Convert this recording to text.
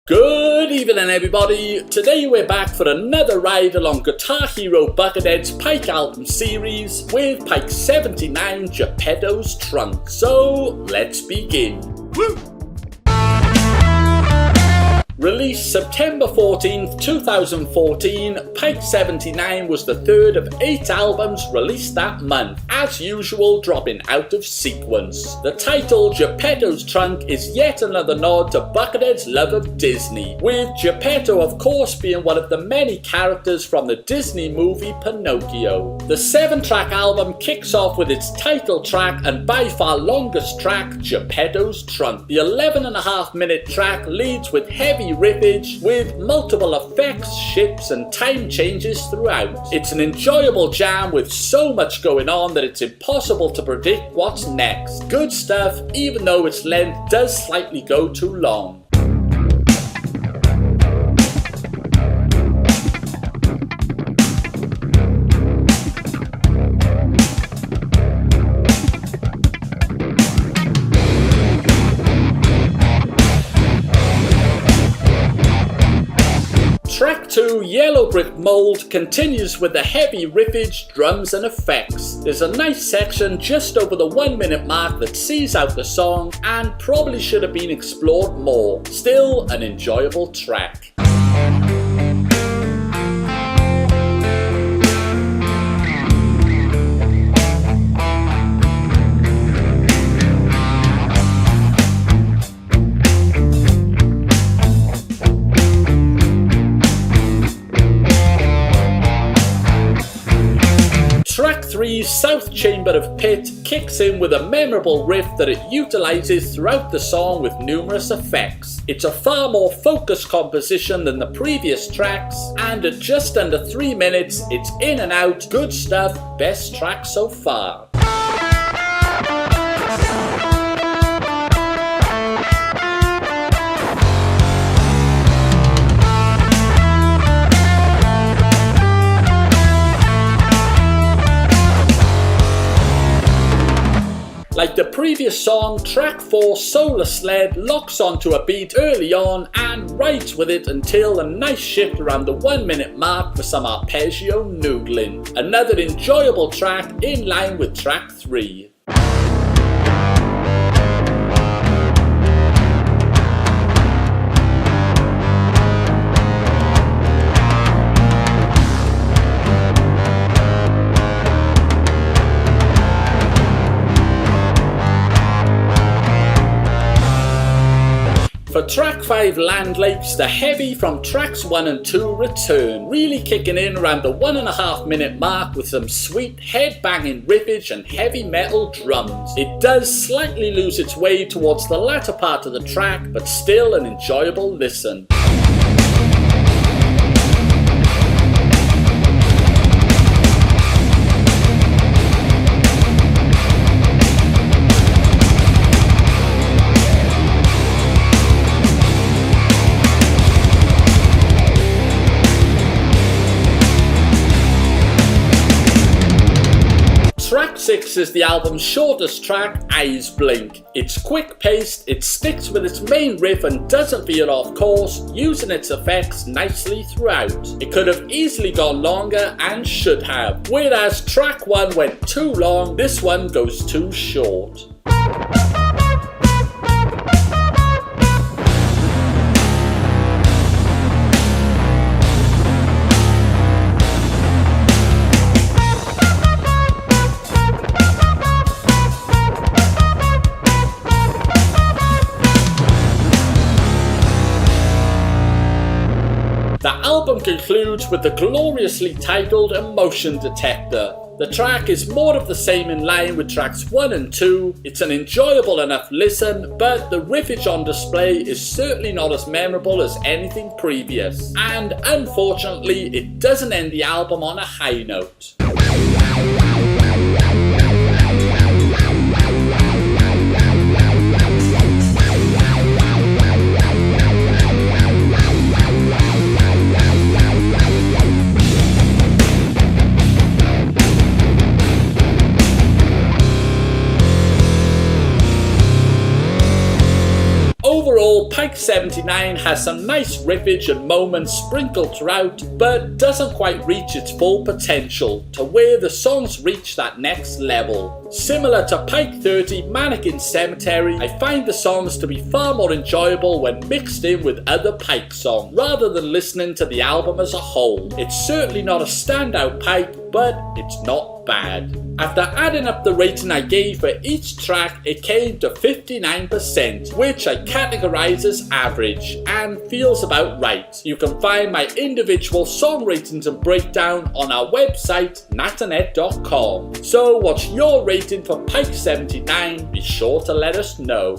Good evening everybody, today we're back for another ride along Guitar Hero Buckethead's Pike album series with Pike 79 Geppetto's Trunk. So let's begin. Woo! Released September 14th, 2014, Pike 79 was the third of 8 albums released that month, as usual dropping out of sequence. The title Geppetto's Trunk is yet another nod to Buckethead's love of Disney, with Geppetto of course being one of the many characters from the Disney movie Pinocchio. The 7-track album kicks off with its title track and by far longest track, Geppetto's Trunk. The 11.5-minute track leads with heavy riffage with multiple effects, ships and time changes throughout. It's an enjoyable jam with so much going on that it's impossible to predict what's next. Good stuff, even though its length does slightly go too long. Track 2, Yellow Brick Mold, continues with the heavy riffage, drums and effects. There's a nice section just over the 1-minute mark that sees out the song and probably should have been explored more. Still an enjoyable track. Track 3, South Chamber of Pit, kicks in with a memorable riff that it utilises throughout the song with numerous effects. It's a far more focused composition than the previous tracks, and at just under 3 minutes, it's in and out, good stuff, best track so far. Like the previous song, track 4, Solar Sled, locks onto a beat early on and rides with it until a nice shift around the 1-minute mark for some arpeggio noodling. Another enjoyable track in line with track 3. For track 5, Land Lakes, the heavy from tracks 1 and 2 return, really kicking in around the 1.5-minute mark with some sweet head-banging riffage and heavy metal drums. It does slightly lose its way towards the latter part of the track, but still an enjoyable listen. Track 6 is the album's shortest track, Eyes Blink. It's quick-paced, it sticks with its main riff and doesn't veer off course, using its effects nicely throughout. It could have easily gone longer and should have. Whereas track 1 went too long, this one goes too short. The album concludes with the gloriously titled Emotion Detector. The track is more of the same in line with tracks 1 and 2. It's an enjoyable enough listen, but the riffage on display is certainly not as memorable as anything previous. And unfortunately, it doesn't end the album on a high note. Overall, Pike 79 has some nice riffage and moments sprinkled throughout, but doesn't quite reach its full potential to where the songs reach that next level. Similar to Pike 30 Mannequin Cemetery, I find the songs to be far more enjoyable when mixed in with other Pike songs, rather than listening to the album as a whole. It's certainly not a standout Pike, but it's not bad. After adding up the rating I gave for each track, it came to 59%, which I categorise as average, and feels about right. You can find my individual song ratings and breakdown on our website, natanet.com. So what's your rating for Pike 79? Be sure to let us know.